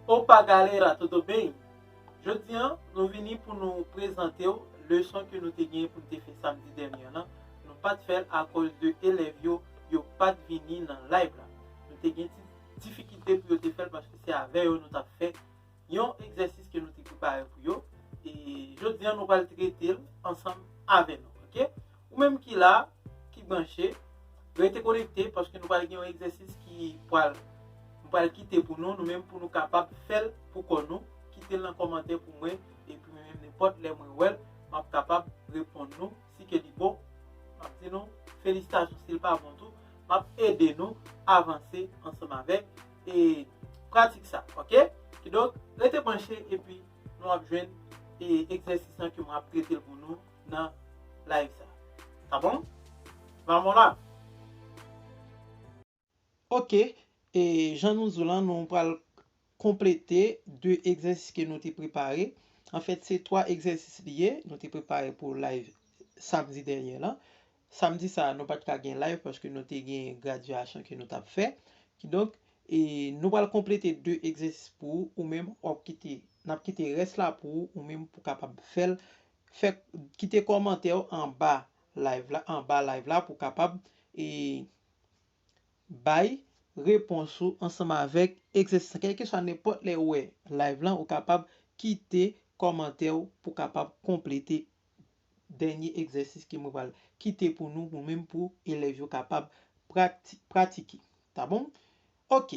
Opa galera, tudo bem? Jodi an, nou vini pou nou prezante ou leçon que nou te genye pou nou te fe samedi denye nan. Nou pat fel a cause de elev yo pat vini nan live la. Nou te genye difficulté pou yo te fel parce que se ave yo nou tap fe yon exercice que nou te prepare pou yo. Et jodi an nou pal traiter ensemble avec nou, ok? Ou même qui là, qui branché, rete connecté parce que nou pal genye un exercice qui pal quitter pour nous-mêmes pour nous capables de faire pour nous. Quitter dans commentaire pour moi et puis même n'importe les moins well, je suis capable de répondre nous si que dit bon, je dis nous félicitations s'il pas bon tout, je aider nous à avancer ensemble avec et pratique ça, ok? Donc, restez branchés et puis nous avons besoin et exercice que m'a traité pour nous dans live ça. Ça bon? Vamos là. Ok, et Jean nous nous allons compléter deux exercices que nous avons préparés. En fait, c'est trois exercices liés. Nous avons préparé pour live samedi dernier. Là. Samedi, ça, nous n'avons pas gagné live parce que nous avons gagné une graduation que nous avons fait. Donc, et nous allons compléter deux exercices pour ou même quitter reste là pour ou même pour capable faire quitter commentaire en bas live là pour capable et bye réponse ensemble avec exercice quel que soit n'importe les ouais live là ou capable quitter commentaire pour capable compléter dernier exercice qui me va quitter pour nous ou même pour élèves capable pratiquer. Tá bon? OK.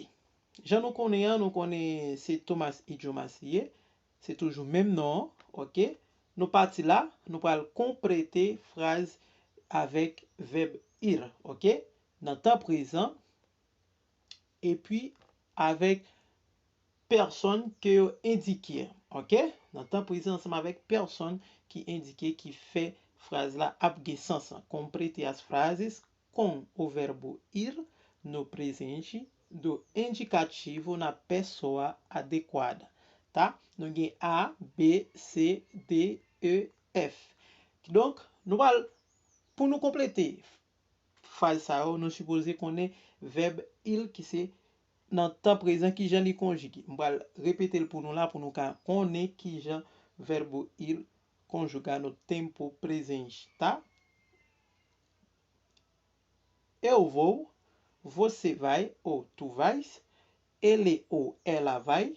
Jean nous connaît c'est Thomas Idjomassier. C'est toujours même nom, OK? Nous parti là, nous allons compléter phrase avec verbe ir, OK? Dans temps présent et puis avec personne qui est indiqué, ok? Dans temps présent ensemble avec personne qui indiqué qui fait phrase là abge sens. Compléter as frases com o verbo ir no presente do indicativo na pessoa adequada, tá? Nous avons A, B, C, D, E, F. Donc, nous allons pour nous compléter phrase ça, nous supposons qu'on est verbe il qui c'est dans temps présent qui j'en li conjugué. On va répéter pour nous là pour nous connaître qui j'en verbe il conjuga no tempo presente, tá? Eu vou, você vai ou tu vais, ele ou ela vai,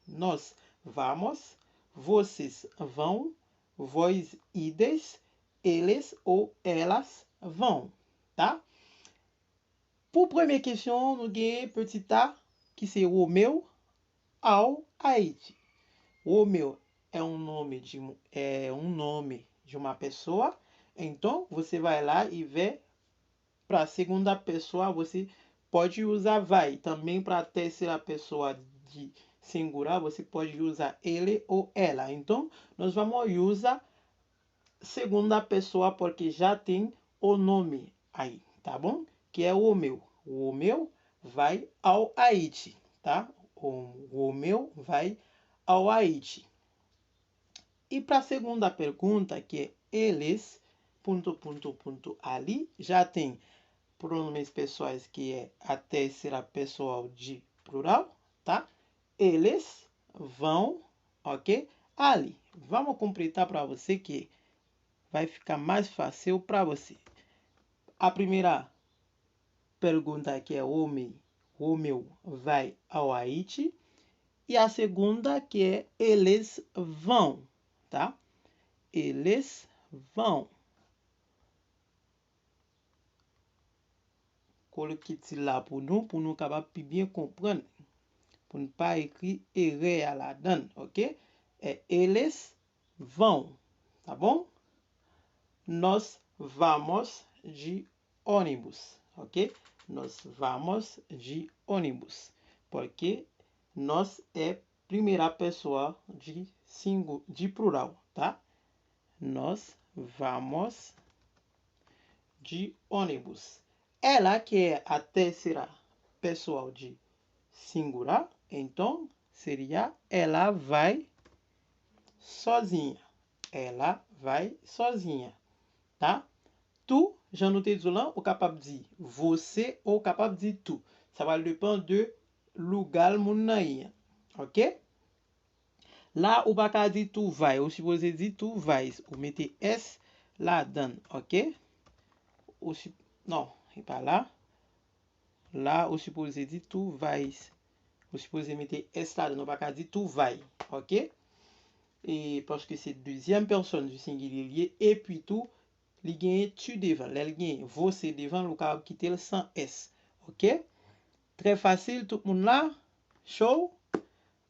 nós vamos, vocês vão, vós ides, eles ou elas vão, tá? Pour première question, nous avons petit a qui c'est Romeu ao Haiti. Romeu é um nome de uma pessoa. Então, você vai lá e vê para a segunda pessoa, você pode usar vai. Também para a terceira pessoa de singular, você pode usar ele ou ela. Então, nós vamos usar segunda pessoa porque já tem o nome aí, tá bom? Que é o Romeu. O Romeu vai ao Haiti, tá? O Romeu vai ao Haiti. E para a segunda pergunta, que é eles, ... ali, já tem pronomes pessoais que é a terceira pessoa de plural, tá? Eles vão, ok? Ali. Vamos completar para você que vai ficar mais fácil para você. A primeira pergunta que é Romeu vai ao Haiti. E a segunda que é eles vão, tá? Eles vão. Coloquei lá pour nous capable bien comprendre. Pour ne pas écrire erreur la dedans, ok? É eles vão, tá bom? Nós vamos de ônibus, ok? Nós vamos de ônibus, porque nós é primeira pessoa de plural, tá? Nós vamos de ônibus. Ela que é a terceira pessoa de singular, então seria ela vai sozinha. Ela vai sozinha, tá? Tu, já notei lá, o capable de você ou capable de tu. Ça va dépendre de lugar munaia. Ok? Là, ou pas qu'à dire tout va, ou supposé dire tout va, ou mettez S là-dedans. Ok? Ou non, et pas là. Là, ou supposé dire tout va. Ou supposé mettre S là-dedans, ou pas qu'à dire tout va. Ok? Et parce que c'est deuxième personne du singulier et puis tout, li gagne tu devant. L'elle gagne vous c'est devant, le cas quitter sans S. Ok? Très facile, tout le monde là? Show?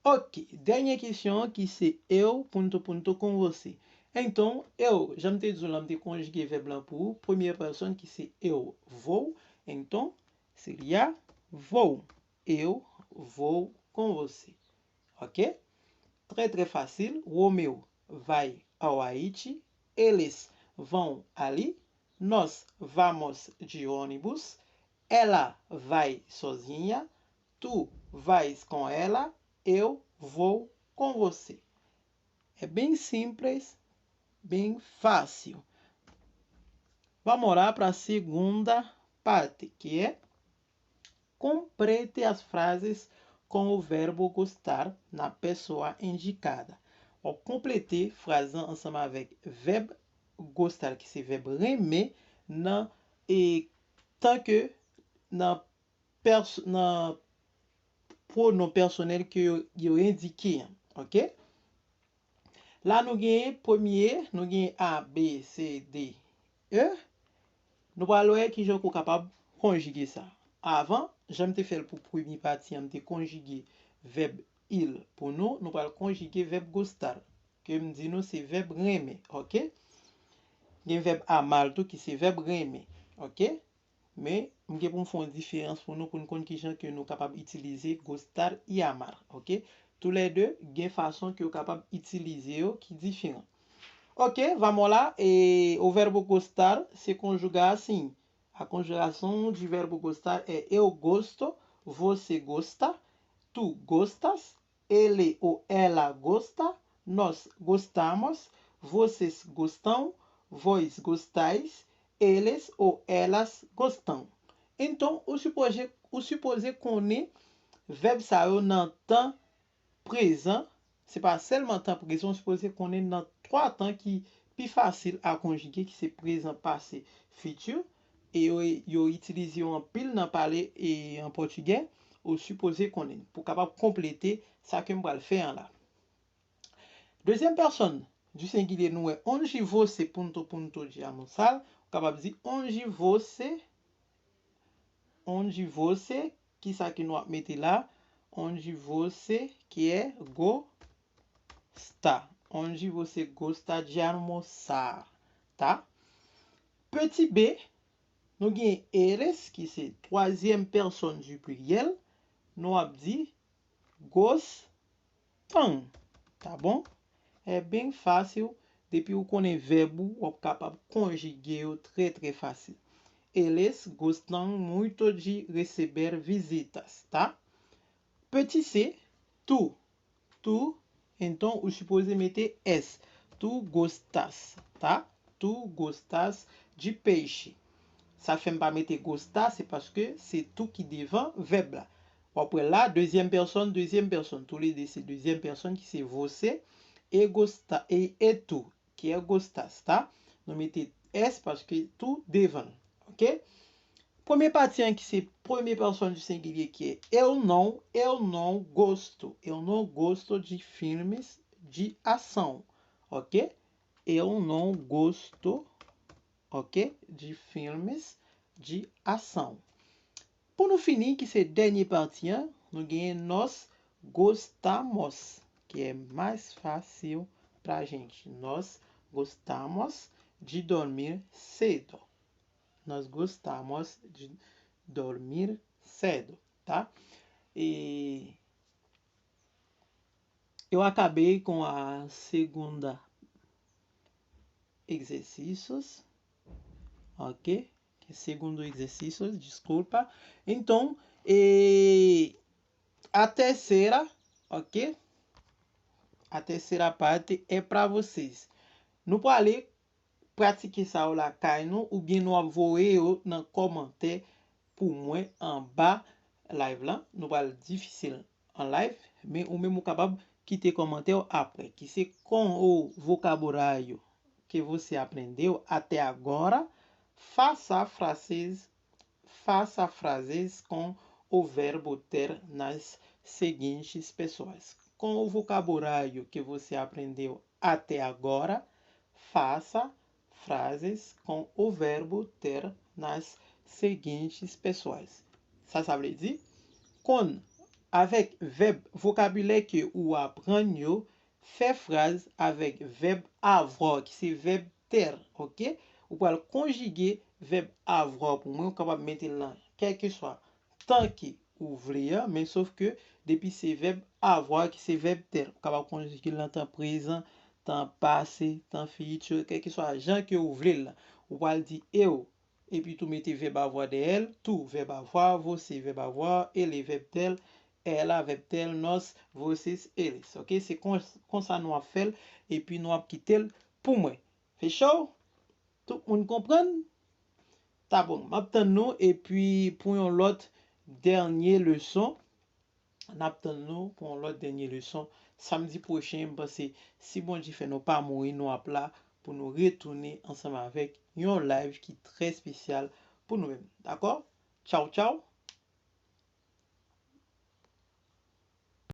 Ok, dernière question qui c'est eu ponto converser. Então, eu, já me te dit là, me conjugué verbe là pour première personne qui c'est eu, vou. Então, seria vou. Eu vou com você. Ok? Très facile. Romeu vai ao Haiti. Eles vão ali. Nós vamos de ônibus. Ela vai sozinha. Tu vais com ela. Eu vou com você. É bem simples, bem fácil. Vamos lá para a segunda parte, que é complete as frases com o verbo gostar na pessoa indicada. On compléter phrase ensemble avec verbe gostar, qui c'est verbe aimer, et tant que dans pronom personnel que yo indiqué. OK? Là nous gagnons premier, nous gagnons A, B, C, D, E. Nous allons qui je suis capable de conjuguer ça. Avant, j'aime te faire pour premier partie, j'aime te conjuguer verbe il pour nous allons conjuguer verbe gostar. Que me dit nous c'est verbe aimer, OK? Il y a un verbe amar tout qui c'est verbe aimer, OK? Mais nous pour faire une différence pour nous connaître que nous capable d'utiliser gostar et amar, OK? Tous les deux, il y a une façon que vous capable d'utiliser qui est différente. Ok, vamos lá. E o verbo gostar se conjuga assim. A conjugação de verbo gostar é eu gosto, você gosta, tu gostas, ele ou ela gosta, nós gostamos, vocês gostam, vós gostais, eles ou elas gostam. Então, o supposé qu'on est verbe ça dans temps présent. C'est pas seulement temps présent, supposé qu'on est dans trois temps qui sont plus faciles à conjuguer, qui c'est présent, passé, futur. Et yo utilisé en pile dans parler et en portugais, au supposé qu'on est, pour capable compléter ça que je vais faire là. Deuxième personne du singulier nous est onde você ponto de amoçar, capable dire onde você, qui ça que nous mettre là, onde você que é go está, onde você gosta de almoçar, tá? Petit b, nous avons eles, qui c'est troisième personne du pluriel, nous avons dit gostam, tá bom? É bem fácil, depuis que on est verbo, on est capable de conjuguer très fácil. Eles gostam muito de receber visitas, tá? Petit c, tu, então o supposé mettre S. Tu gostas, tá? Tu gostas de peixe. Ça fait pas mettre gostar, c'est parce que c'est tout qui devant verbe là. Après là, deuxième personne. Tous les deux, c'est deuxième personne qui c'est você et gosta et tu qui est gostas, tá? Nous mettez S parce que tout devant. OK? Première partie qui c'est première personne du singulier qui é eu não gosto. Eu não gosto de filmes de ação, ok? Eu não gosto, ok? De filmes de ação. Pour nous finir, que c'est dernière partie, nous ganhamos nós gostamos, que é mais fácil pra gente. Nós gostamos de dormir cedo. Nós gostamos de dormir cedo, tá? E eu acabei com a segunda exercícios, ok? Segundo exercício, desculpa. Então, a terceira, ok? A terceira parte é para vocês. Não pode pratiquer ça là caino ou bien nous envoyer dans commentaire pour moi en bas live là. Nous pas difficile en live, mais ou même capable quitter commentaire après, que c'est com o vocabulário que você aprendeu até agora, faça frases com o verbo ter nas seguintes pessoas. Com o vocabulário que você aprendeu até agora, faça frases com o verbo ter nas seguintes pessoas. Ça veut dire, com, avec verbe vocabulaire que ou apprend, fait phrase avec verbe avoir, qui c'est verbe ter, ok? Ou pour conjuguer verbe avoir pour moi, capable mettre là, quel que soit, tant que ouvrir, mais sauf que depuis c'est verbe avoir qui c'est verbe ter, capable conjuguer dans temps présent, temps passé, temps futur, quel que soit gens que ouvrir là, ou pour dire eu, et puis tout mettez verbe avoir de elle, tout verbe avoir, você verbe avoir, ele verbe tel, ela verbe tel, nós, vocês, eles, ok? C'est comme ça nous a fait, et puis nous a quitté pour moi. Fechou? Tout le monde comprend? Tá bon, m'attend nous, et puis pour l'autre dernière leçon, n'attend nous pour l'autre dernière leçon, samedi prochain, parce que si bon Dieu fait nous pas mourir, nous à plat, pour nous retourner ensemble avec un live qui est très spécial pour nous-mêmes. D'accord? Ciao, ciao!